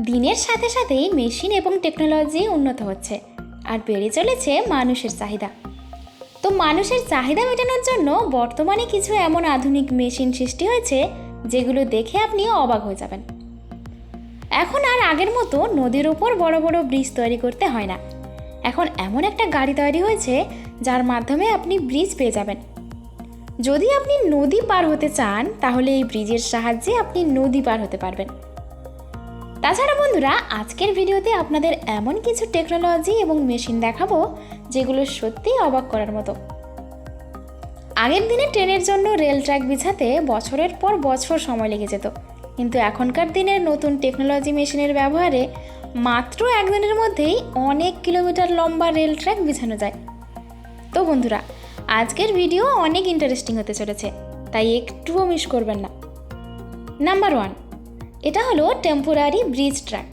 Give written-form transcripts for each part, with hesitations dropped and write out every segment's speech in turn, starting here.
দিনের সাথে সাথেই মেশিন এবং টেকনোলজি উন্নত হচ্ছে আর বেড়ে চলেছে মানুষের চাহিদা। তো মানুষের চাহিদা মেটানোর জন্য বর্তমানে কিছু এমন আধুনিক মেশিন সৃষ্টি হয়েছে যেগুলো দেখে আপনি অবাক হয়ে যাবেন। এখন আর আগের মতো নদীর উপর বড় বড় ব্রিজ তৈরি করতে হয় না। এখন এমন একটা গাড়ি তৈরি হয়েছে যার মাধ্যমে আপনি ব্রিজ পেয়ে যাবেন। যদি আপনি নদী পার হতে চান তাহলে এই ব্রিজের সাহায্যে আপনি নদী পার হতে পারবেন। তাছাড়া বন্ধুরা, আজকের ভিডিওতে আপনাদের এমন কিছু টেকনোলজি এবং মেশিন দেখাবো যেগুলো সত্যিই অবাক করার মতো। আগের দিনে ট্রেনের জন্য রেল ট্র্যাক বিছাতে বছরের পর বছর সময় লেগে যেত, কিন্তু এখনকার দিনের নতুন টেকনোলজি মেশিনের ব্যবহারে মাত্র একদিনের মধ্যেই অনেক কিলোমিটার লম্বা রেল ট্র্যাক বিছানো যায়। তো বন্ধুরা, আজকের ভিডিও অনেক ইন্টারেস্টিং হতে চলেছে, তাই একটুও মিস করবেন না। নাম্বার 1, এটা হলো টেম্পোরারি ব্রিজ ট্র্যাক।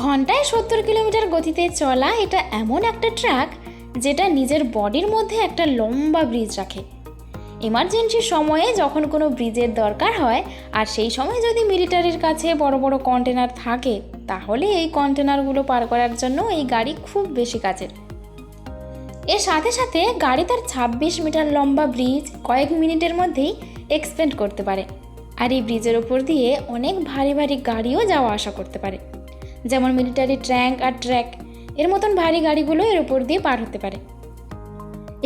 ঘন্টায় 70 কিলোমিটার গতিতে চলা এটা এমন একটা ট্র্যাক যেটা নিজের বডির মধ্যে একটা লম্বা ব্রিজ রাখে। এমার্জেন্সি সময়ে যখন কোনো ব্রিজের দরকার হয় আর সেই সময় যদি মিলিটারির কাছে বড় বড় কন্টেনার থাকে, তাহলে এই কন্টেনারগুলো পার করার জন্য এই গাড়ি খুব বেশি কাজের। এর সাথে সাথে গাড়ি তার 26 মিটার লম্বা ব্রিজ কয়েক মিনিটের মধ্যেই এক্সপেন্ড করতে পারে। আর এই ব্রিজের ওপর দিয়ে অনেক ভারী ভারী গাড়িও যাওয়া আসা করতে পারে, যেমন মিলিটারি ট্যাঙ্ক আর ট্র্যাক এর মতন ভারী গাড়িগুলো এর ওপর দিয়ে পার হতে পারে।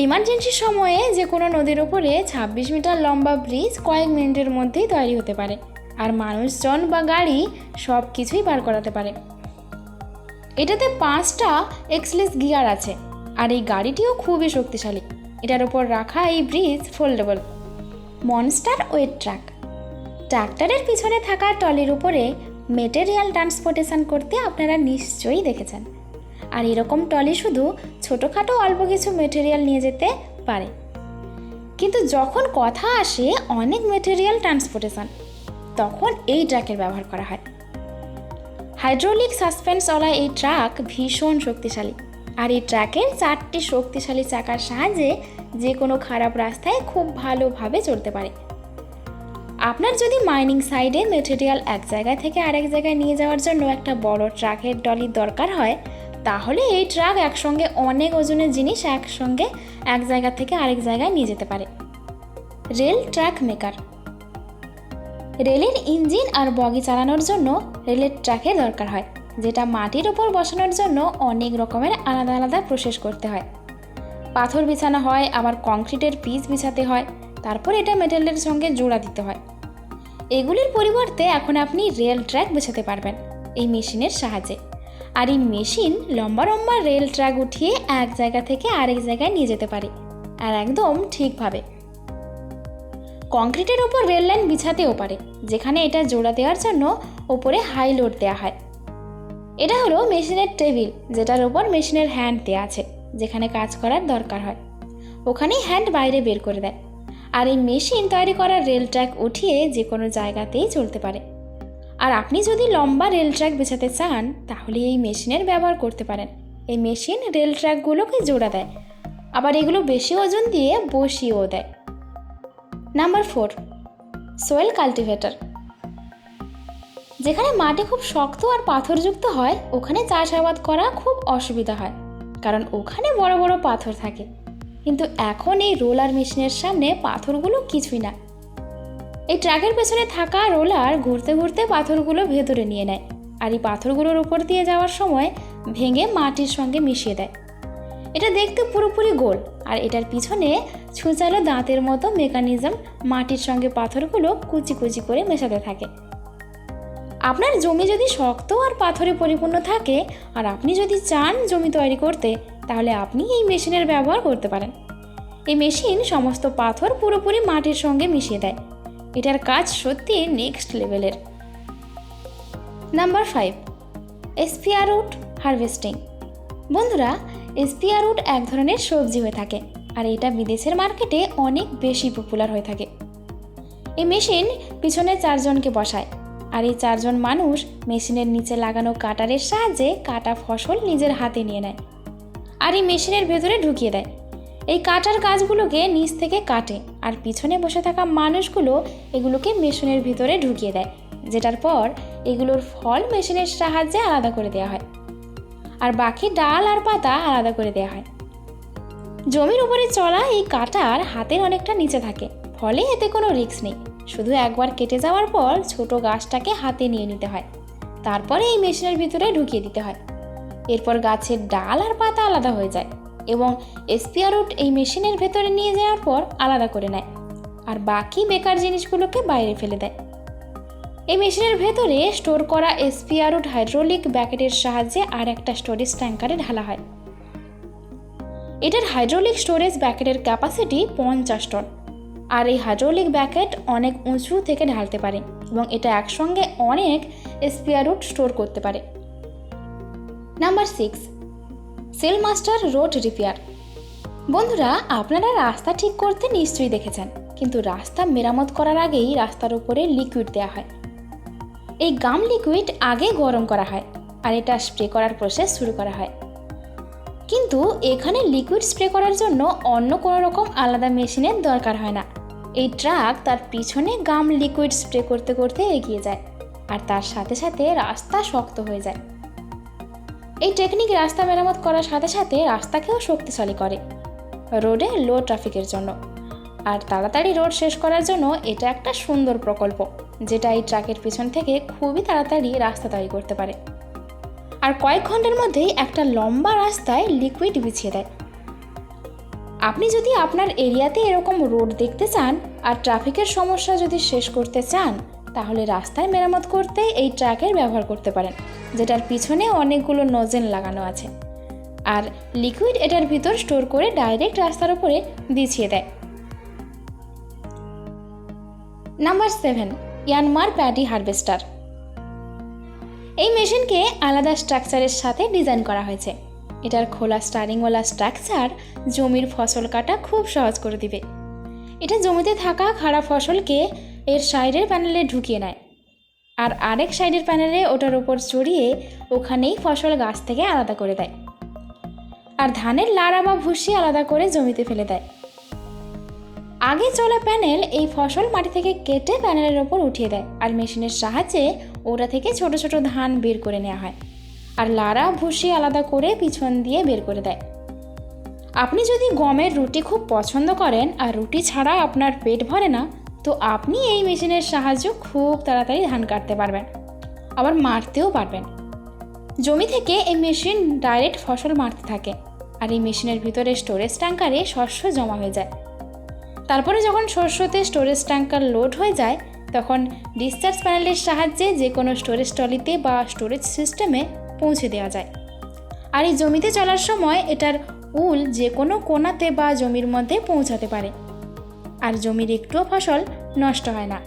ইমার্জেন্সি সময়ে যে কোনো নদীর ওপরে 26 মিটার লম্বা ব্রিজ কয়েক মিনিটের মধ্যেই তৈরি হতে পারে, আর মানুষজন বা গাড়ি সব কিছুই পার করাতে পারে। এটাতে 5টা এক্সলেস গিয়ার আছে, আর এই গাড়িটিও খুবই শক্তিশালী। এটার ওপর রাখা এই bridge foldable. Monster weight truck. ট্রাক্টরের পিছনে থাকা ট্রলির উপরে মেটেরিয়াল ট্রান্সপোর্টেশন করতে আপনারা নিশ্চয়ই দেখেছেন। আর এরকম ট্রলি শুধু ছোটোখাটো অল্প কিছু মেটেরিয়াল নিয়ে যেতে পারে, কিন্তু যখন কথা আসে অনেক মেটেরিয়াল ট্রান্সপোর্টেশন, তখন এই ট্রাকের ব্যবহার করা হয়। হাইড্রোলিক সাসপেন্সওয়ালা এই ট্রাক ভীষণ শক্তিশালী, আর এই ট্রাকের 4টি শক্তিশালী চাকার সাহায্যে যে কোনো খারাপ রাস্তায় খুব ভালোভাবে চলতে পারে। আপনার যদি মাইনিং সাইডে মেটেরিয়াল এক জায়গা থেকে আরেক জায়গায় নিয়ে যাওয়ার জন্য একটা বড় ট্রাকের ট্রলির দরকার হয়, তাহলে এই ট্রাক একসঙ্গে অনেক ওজনের জিনিস একসঙ্গে এক জায়গা থেকে আরেক জায়গায় নিয়ে যেতে পারে। Rail track maker. রেলের ইঞ্জিন আর বগি চালানোর জন্য রেলের ট্র্যাকের দরকার হয়, যেটা মাটির ওপর বসানোর জন্য অনেক রকমের আলাদা আলাদা প্রসেস করতে হয়। পাথর বিছানো হয়, আবার কংক্রিটের পিচ বিছাতে হয়, তারপর এটা মেটালের সঙ্গে জোড়া দিতে হয়। এগুলির পরিবর্তে এখন আপনি রেল ট্র্যাক বিছাতে পারবেন এই মেশিনের সাহায্যে। আর এই মেশিন লম্বা লম্বা রেল ট্র্যাক উঠিয়ে এক জায়গা থেকে আরেক জায়গায় নিয়ে যেতে পারে, আর একদম ঠিকভাবে। কংক্রিটের ওপর রেল লাইন বিছাতেও পারে, যেখানে এটা জোড়া দেওয়ার জন্য ওপরে হাই লোড দেওয়া হয়। এটা হলো মেশিনের টেবিল, যেটার ওপর মেশিনের হ্যান্ড দেওয়া আছে। যেখানে কাজ করার দরকার হয় ওখানেই হ্যান্ড বাইরে বের করে দেয়। আর এই মেশিন তৈরি করা রেল ট্র্যাক উঠিয়ে যে কোনো জায়গাতেই চলতে পারে। আর আপনি যদি লম্বা রেল ট্র্যাক বিছাতে চান তাহলে এই মেশিনের ব্যবহার করতে পারেন। এই মেশিন রেল ট্র্যাকগুলোকে জোড়া দেয়, আবার এগুলো বেশি ওজন দিয়ে বসিয়েও দেয়। Number 4, soil cultivator. যেখানে মাটি খুব শক্ত আর পাথরযুক্ত হয় ওখানে চাষাবাদ করা খুব অসুবিধা হয়, কারণ ওখানে বড় বড় পাথর থাকে। কিন্তু এখন এই রোলার মেশিনের সামনে পাথরগুলো কিছুই না। এই ট্রাকের পেছনে থাকা রোলার ঘুরতে ঘুরতে পাথরগুলো ভেতরে নিয়ে নেয়, আর এই পাথরগুলোর উপর দিয়ে যাওয়ার সময় ভেঙে মাটির সঙ্গে মিশিয়ে দেয়। এটা দেখতে পুরোপুরি গোল, আর এটার পিছনে ছুঁচালো দাঁতের মতো মেকানিজম মাটির সঙ্গে পাথরগুলো কুচি কুচি করে মেশাতে থাকে। আপনার জমি যদি শক্ত আর পাথরে পরিপূর্ণ থাকে আর আপনি যদি চান জমি তৈরি করতে, তাহলে আপনি এই মেশিনের ব্যবহার করতে পারেন। এই মেশিন সমস্ত পাথর পুরোপুরি মাটির সঙ্গে মিশিয়ে দেয়। এটার কাজ সত্যি নেক্সট লেভেলের। Number 5, spear root harvesting. বন্ধুরা, স্পিয়ার রুট এক ধরনের সবজি হয়ে থাকে, আর এটা বিদেশের মার্কেটে অনেক বেশি পপুলার হয়ে থাকে। এই মেশিন পিছনে 4 জনকে বসায়, আর এই 4 জন মানুষ মেশিনের নিচে লাগানো কাটারের সাহায্যে কাটা ফসল নিজের হাতে নিয়ে নেয় আর এই মেশিনের ভেতরে ঢুকিয়ে দেয়। এই কাটার গাছগুলোকে নিচ থেকে কাটে, আর পিছনে বসে থাকা মানুষগুলো এগুলোকে মেশিনের ভিতরে ঢুকিয়ে দেয়, যেটার পর এগুলোর ফল মেশিনের সাহায্যে আলাদা করে দেওয়া হয়, আর বাকি ডাল আর পাতা আলাদা করে দেওয়া হয়। জমির উপরে চলা এই কাটার হাতের অনেকটা নিচে থাকে, ফলে এতে কোনো রিস্ক নেই। শুধু একবার কেটে যাওয়ার পর ছোট গাছটাকে হাতে নিয়ে নিতে হয়, তারপরে এই মেশিনের ভিতরে ঢুকিয়ে দিতে হয়। এরপর গাছের ডাল আর পাতা আলাদা হয়ে যায় এবং স্পিয়ার রুট এই মেশিনের ভেতরে নিয়ে যাওয়ার পর আলাদা করে নেয়, আর বাকি বেকার জিনিসগুলোকে বাইরে ফেলে দেয়। এই মেশিনের ভেতরে স্টোর করা স্পিয়ার রুট হাইড্রোলিক ব্যাকেটের সাহায্যে আর একটা স্টোরেজ ট্যাঙ্কারে ঢালা হয়। এটার হাইড্রোলিক স্টোরেজ ব্যাকেটের ক্যাপাসিটি 50 টন, আর এই হাইড্রোলিক ব্যাকেট অনেক উঁচু থেকে ঢালতে পারে এবং এটা একসঙ্গে অনেক স্পিয়ার রুট স্টোর করতে পারে। Number 6, cell master road repair. বন্ধুরা, আপনারা রাস্তা ঠিক করতে নিশ্চয়ই দেখেছেন, কিন্তু রাস্তা মেরামত করার আগেই রাস্তার উপরে লিকুইড দেওয়া হয়। এই গাম লিকুইড আগে গরম করা হয় আর এটা স্প্রে করার প্রসেস শুরু করা হয়। কিন্তু এখানে লিকুইড স্প্রে করার জন্য অন্য কোনো রকম আলাদা মেশিনের দরকার হয় না। এই ট্রাক তার পিছনে গাম লিকুইড স্প্রে করতে করতে এগিয়ে যায়, আর তার সাথে সাথে রাস্তা শক্ত হয়ে যায়। এই টেকনিক রাস্তা মেরামত করার সাথে সাথে রাস্তাকেও শক্তিশালী করে রোডে লো ট্রাফিকের জন্য। আর তাড়াতাড়ি রোড শেষ করার জন্য এটা একটা সুন্দর প্রকল্প, যেটা এই ট্রাকের পিছন থেকে খুবই তাড়াতাড়ি রাস্তা তৈরি করতে পারে আর কয়েক ঘন্টার মধ্যেই একটা লম্বা রাস্তায় লিকুইড বিছিয়ে দেয়। আপনি যদি আপনার এরিয়াতে এরকম রোড দেখতে চান আর ট্রাফিকের সমস্যা যদি শেষ করতে চান, তাহলে রাস্তায় মেরামত করতে এই ট্রাকের ব্যবহার করতে পারেন, যেটার পিছনে অনেকগুলো নজেল লাগানো আছে, আর লিকুইড এটার ভিতর স্টোর করে ডাইরেক্ট রাস্তার উপরে বিছিয়ে দেয়। Number 7, Yanmar paddy harvester. এই মেশিনকে আলাদা স্ট্রাকচারের সাথে ডিজাইন করা হয়েছে। এটার খোলা স্টারিংওয়ালা স্ট্রাকচার জমির ফসল কাটা খুব সহজ করে দিবে। এটা জমিতে থাকা খারাপ ফসলকে এর সাইডের প্যানেলে ঢুকিয়ে নেয়, আর আরেক সাইডের প্যানেলে ওটার উপর চড়িয়ে ওখানেই ফসল গাছ থেকে আলাদা করে দেয়, আর ধানের লাড়া বা ভুসি আলাদা করে জমিতে ফেলে দেয়। আগে চলা প্যানেল এই ফসল মাটি থেকে কেটে প্যানেলের ওপর উঠিয়ে দেয়, আর মেশিনের সাহায্যে ওটা থেকে ছোট ছোট ধান বের করে নেওয়া হয়, আর লাড়া ভুসি আলাদা করে পিছন দিয়ে বের করে দেয়। আপনি যদি গমের রুটি খুব পছন্দ করেন আর রুটি ছাড়া আপনার পেট ভরে না, তো আপনি এই মেশিনের সাহায্যে খুব তাড়াতাড়ি ধান কাটতে পারবেন, আবার মারতেও পারবেন। জমি থেকে এই মেশিন ডাইরেক্ট ফসল মারতে থাকে, আর এই মেশিনের ভিতরে স্টোরেজ ট্যাঙ্কারে শস্য জমা হয়ে যায়। তারপরে যখন শস্যতে স্টোরেজ ট্যাঙ্কার লোড হয়ে যায়, তখন ডিসচার্জ প্যানেলের সাহায্যে যে কোনো স্টোরেজ ট্রলিতে বা স্টোরেজ সিস্টেমে পৌঁছে দেওয়া যায়। আর এই জমিতে চলার সময় এটার উল যে কোনো কোণাতে বা জমির মধ্যে পৌঁছাতে পারে, আর জমির একটুও ফসল নষ্ট হয় না।